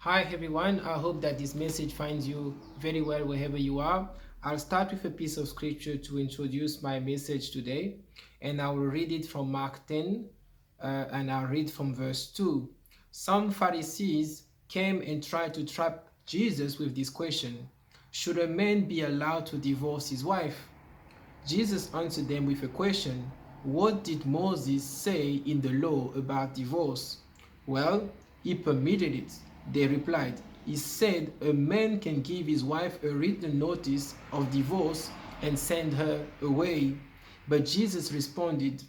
Hi everyone, I hope that this message finds you very well wherever you are. I'll start with a piece of scripture to introduce my message today, and I will read it from Mark 10, and I'll read from verse 2. Some Pharisees came and tried to trap Jesus with this question: should a man be allowed to divorce his wife? Jesus answered them with a question: what did Moses say in the law about divorce? Well, he permitted it. They replied. He said a man can give his wife a written notice of divorce and send her away. But Jesus responded,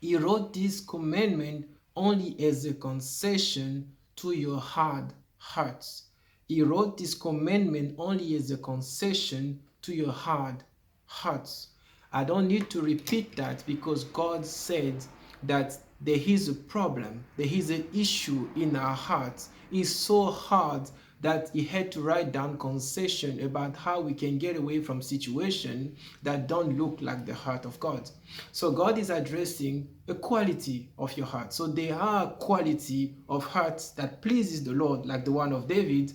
he wrote this commandment only as a concession to your hard hearts. He wrote this commandment only as a concession to your hard hearts. I don't need to repeat that because God said that there is a problem, there is an issue in our hearts. It's so hard that he had to write down concession about how we can get away from situations that don't look like the heart of God. So God is addressing a quality of your heart. So there are quality of hearts that pleases the Lord, like the one of David,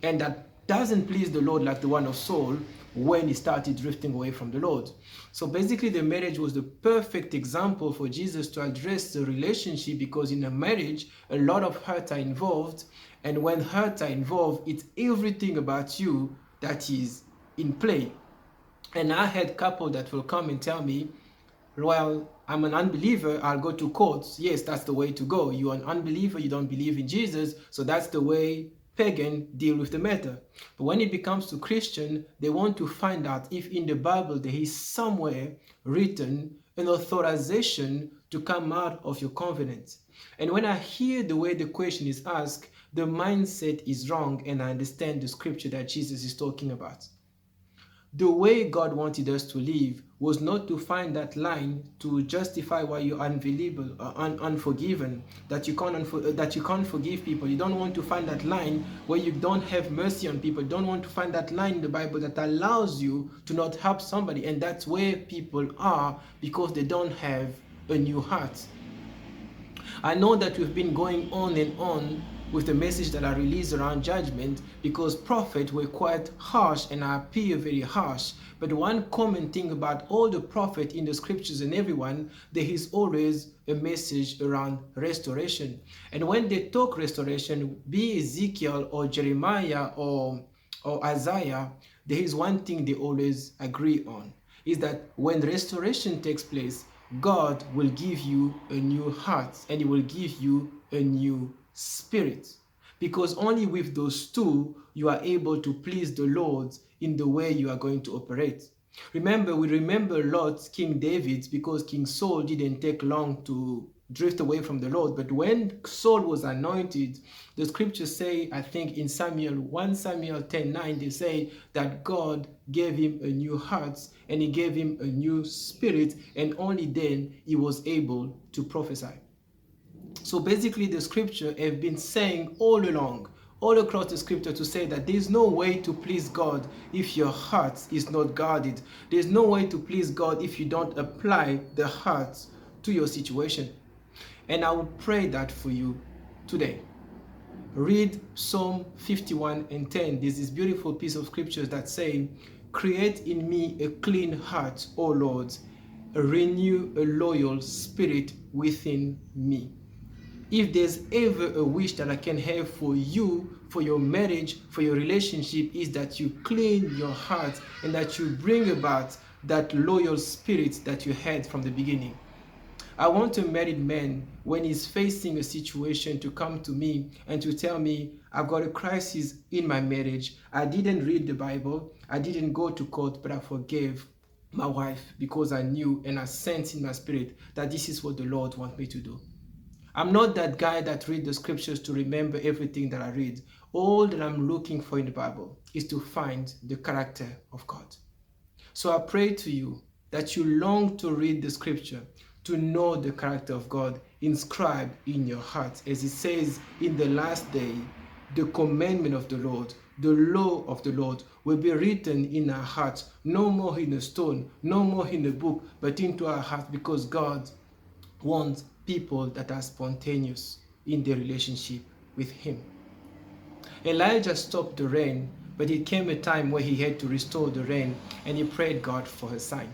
and that doesn't please the Lord like the one of Saul when he started drifting away from the Lord. So basically the marriage was the perfect example for Jesus to address the relationship, because in a marriage a lot of hurt are involved, and when hurt are involved, it's everything about you that is in play. And I had couple that will come and tell me, well, I'm an unbeliever, I'll go to courts. Yes, that's the way to go. You're an unbeliever, you don't believe in Jesus, so that's the way pagan deal with the matter. But when it becomes to Christian, they want to find out if in the Bible there is somewhere written an authorization to come out of your covenant. And when I hear the way the question is asked, the mindset is wrong, and I understand the scripture that Jesus is talking about. The way God wanted us to live was not to find that line to justify why you're unbelievable, unforgiven, that you can't forgive people. You don't want to find that line where you don't have mercy on people. You don't want to find that line in the Bible that allows you to not help somebody. And that's where people are, because they don't have a new heart. I know that we've been going on and on with the message that I released around judgment, because prophets were quite harsh and I appear very harsh. But one common thing about all the prophets in the scriptures and everyone, there is always a message around restoration. And when they talk restoration, be Ezekiel or Jeremiah or Isaiah, there is one thing they always agree on, is that when restoration takes place, God will give you a new heart and he will give you a new spirit. Because only with those two, you are able to please the Lord in the way you are going to operate. Remember, we remember Lot, King David, because King Saul didn't take long to drift away from the Lord. But when Saul was anointed, the scriptures say, I think in 1 Samuel 10:9, they say that God gave him a new heart and he gave him a new spirit, and only then he was able to prophesy. So basically the scripture have been saying all along, all across the scripture, to say that there's no way to please God if your heart is not guarded. There's no way to please God if you don't apply the heart to your situation. And I will pray that for you today. Read Psalm 51:10. There's this beautiful piece of scriptures that say, create in me a clean heart, O Lord, renew a loyal spirit within me. If there's ever a wish that I can have for you, for your marriage, for your relationship, is that you clean your heart and that you bring about that loyal spirit that you had from the beginning. I want a married man, when he's facing a situation, to come to me and to tell me, I've got a crisis in my marriage. I didn't read the Bible. I didn't go to court, but I forgave my wife because I knew and I sensed in my spirit that this is what the Lord wants me to do. I'm not that guy that reads the scriptures to remember everything that I read. All that I'm looking for in the Bible is to find the character of God. So I pray to you that you long to read the scripture, to know the character of God inscribed in your heart. As it says, in the last day, the commandment of the Lord, the law of the Lord will be written in our hearts, no more in a stone, no more in a book, but into our hearts, because God wants people that are spontaneous in their relationship with him. Elijah stopped the rain, but it came a time where he had to restore the rain, and he prayed God for a sign.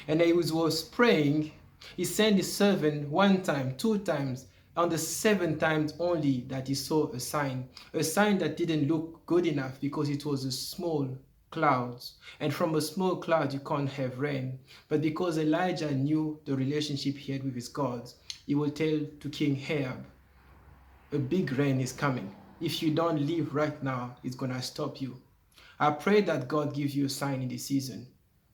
And he was praying, he sent his servant 1 time, 2 times, on the 7th time only that he saw a sign that didn't look good enough because it was a small clouds, and from a small cloud you can't have rain. But because Elijah knew the relationship he had with his God, he will tell to King Ahab, a big rain is coming. If you don't leave right now, it's gonna stop you. I pray that God gives you a sign in this season,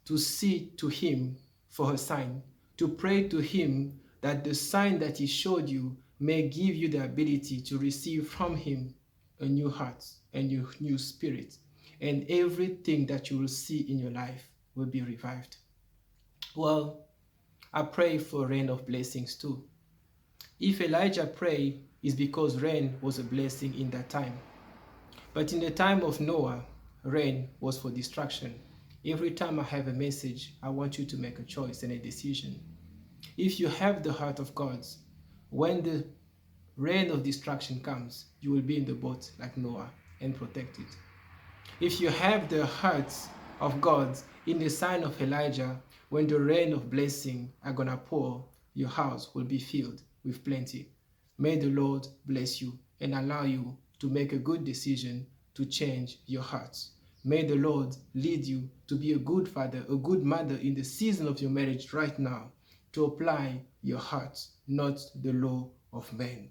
to see to him for a sign, to pray to him that the sign that he showed you may give you the ability to receive from him a new heart and a new spirit, and everything that you will see in your life will be revived. Well, I pray for rain of blessings too. If Elijah prayed, it's because rain was a blessing in that time. But in the time of Noah, rain was for destruction. Every time I have a message, I want you to make a choice and a decision. If you have the heart of God, when the rain of destruction comes, you will be in the boat like Noah and protected. If you have the heart of God in the sign of Elijah, when the rain of blessing are gonna pour, your house will be filled with plenty. May the Lord bless you and allow you to make a good decision to change your hearts. May the Lord lead you to be a good father, a good mother in the season of your marriage right now, to apply your heart, not the law of man.